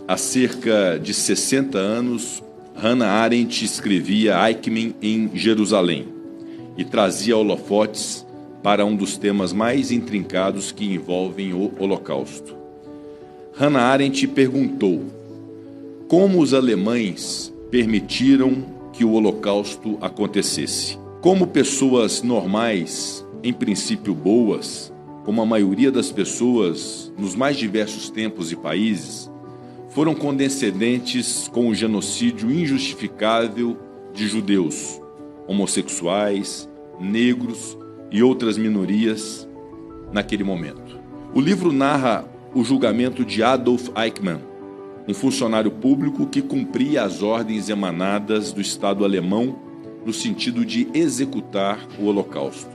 há cerca de 60 anos, Hannah Arendt escrevia Eichmann em Jerusalém e trazia holofotes para um dos temas mais intrincados que envolvem o Holocausto. Hannah Arendt perguntou como os alemães permitiram que o Holocausto acontecesse. Como pessoas normais, em princípio boas, como a maioria das pessoas nos mais diversos tempos e países, foram condescendentes com o genocídio injustificável de judeus, homossexuais, negros e outras minorias naquele momento. O livro narra o julgamento de Adolf Eichmann, um funcionário público que cumpria as ordens emanadas do Estado alemão no sentido de executar o Holocausto.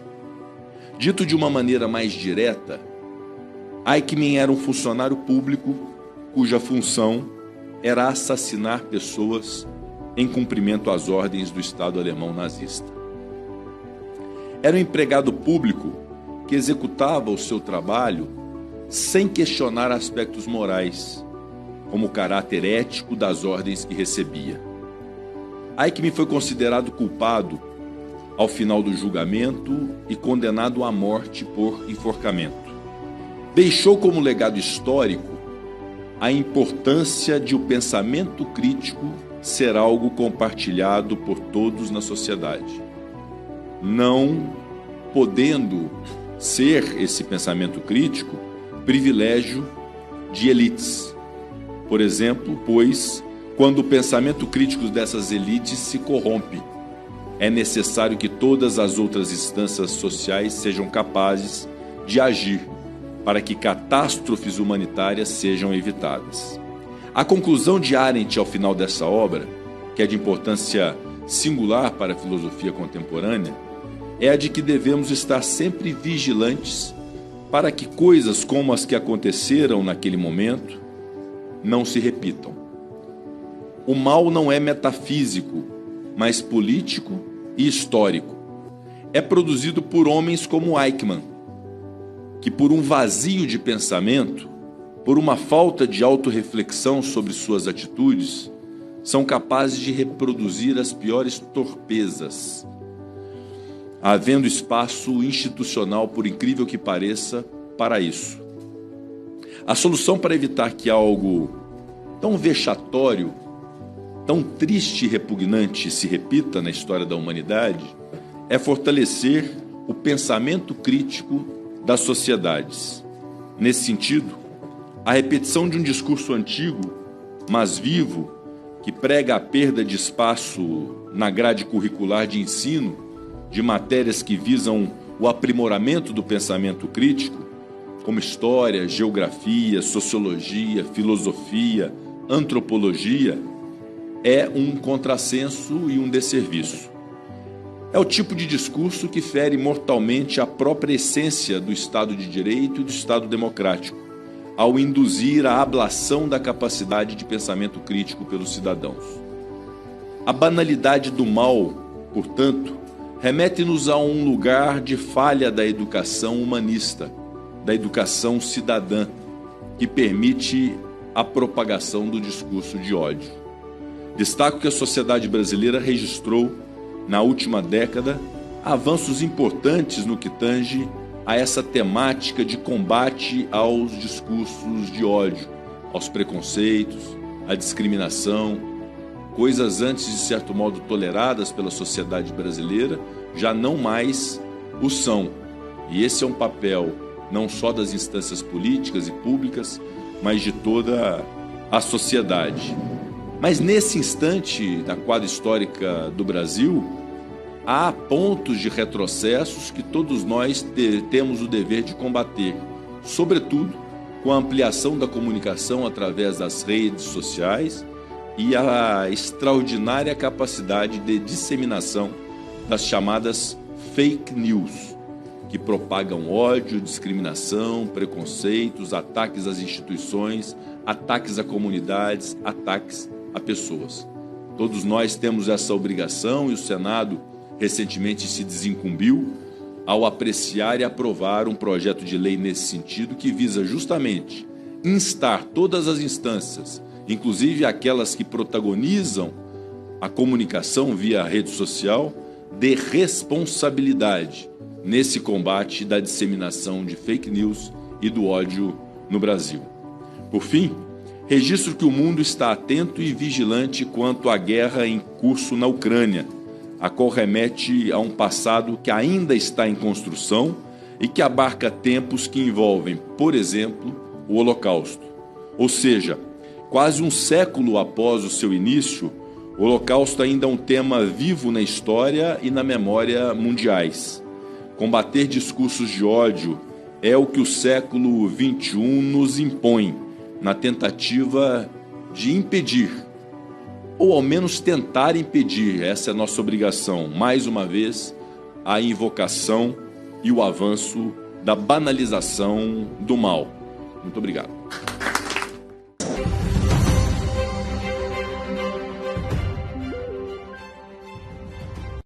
Dito de uma maneira mais direta, Eichmann era um funcionário público cuja função era assassinar pessoas em cumprimento às ordens do Estado alemão nazista. Era um empregado público que executava o seu trabalho sem questionar aspectos morais, como o caráter ético das ordens que recebia. Eichmann foi considerado culpado ao final do julgamento e condenado à morte por enforcamento. Deixou como legado histórico a importância de o pensamento crítico ser algo compartilhado por todos na sociedade, não podendo ser esse pensamento crítico privilégio de elites. Por exemplo, pois, quando o pensamento crítico dessas elites se corrompe, é necessário que todas as outras instâncias sociais sejam capazes de agir para que catástrofes humanitárias sejam evitadas. A conclusão de Arendt ao final dessa obra, que é de importância singular para a filosofia contemporânea, é a de que devemos estar sempre vigilantes para que coisas como as que aconteceram naquele momento não se repitam. O mal não é metafísico, mas político e histórico. É produzido por homens como Eichmann, que por um vazio de pensamento, por uma falta de autorreflexão sobre suas atitudes, são capazes de reproduzir as piores torpezas, havendo espaço institucional, por incrível que pareça, para isso. A solução para evitar que algo tão vexatório, tão triste e repugnante se repita na história da humanidade é fortalecer o pensamento crítico das sociedades. Nesse sentido, a repetição de um discurso antigo, mas vivo, que prega a perda de espaço na grade curricular de ensino de matérias que visam o aprimoramento do pensamento crítico, como história, geografia, sociologia, filosofia, antropologia, é um contrassenso e um desserviço. É o tipo de discurso que fere mortalmente a própria essência do Estado de Direito e do Estado democrático, ao induzir a ablação da capacidade de pensamento crítico pelos cidadãos. A banalidade do mal, portanto, remete-nos a um lugar de falha da educação humanista, da educação cidadã, que permite a propagação do discurso de ódio. Destaco que a sociedade brasileira registrou, na última década, avanços importantes no que tange a essa temática de combate aos discursos de ódio, aos preconceitos, à discriminação, coisas antes de certo modo toleradas pela sociedade brasileira, já não mais o são. E esse é um papel não só das instâncias políticas e públicas, mas de toda a sociedade. Mas nesse instante da quadra histórica do Brasil, há pontos de retrocessos que todos nós temos o dever de combater, sobretudo com a ampliação da comunicação através das redes sociais e a extraordinária capacidade de disseminação das chamadas fake news, que propagam ódio, discriminação, preconceitos, ataques às instituições, ataques a comunidades, ataques a pessoas. Todos nós temos essa obrigação e o Senado recentemente se desincumbiu ao apreciar e aprovar um projeto de lei nesse sentido que visa justamente instar todas as instâncias inclusive aquelas que protagonizam a comunicação via rede social, de responsabilidade nesse combate da disseminação de fake news e do ódio no Brasil. Por fim, registro que o mundo está atento e vigilante quanto à guerra em curso na Ucrânia, a qual remete a um passado que ainda está em construção e que abarca tempos que envolvem, por exemplo, o Holocausto. Ou seja, quase um século após o seu início, o Holocausto ainda é um tema vivo na história e na memória mundiais. Combater discursos de ódio é o que o século XXI nos impõe, na tentativa de impedir, ou ao menos tentar impedir, essa é a nossa obrigação, mais uma vez, a invocação e o avanço da banalização do mal. Muito obrigado.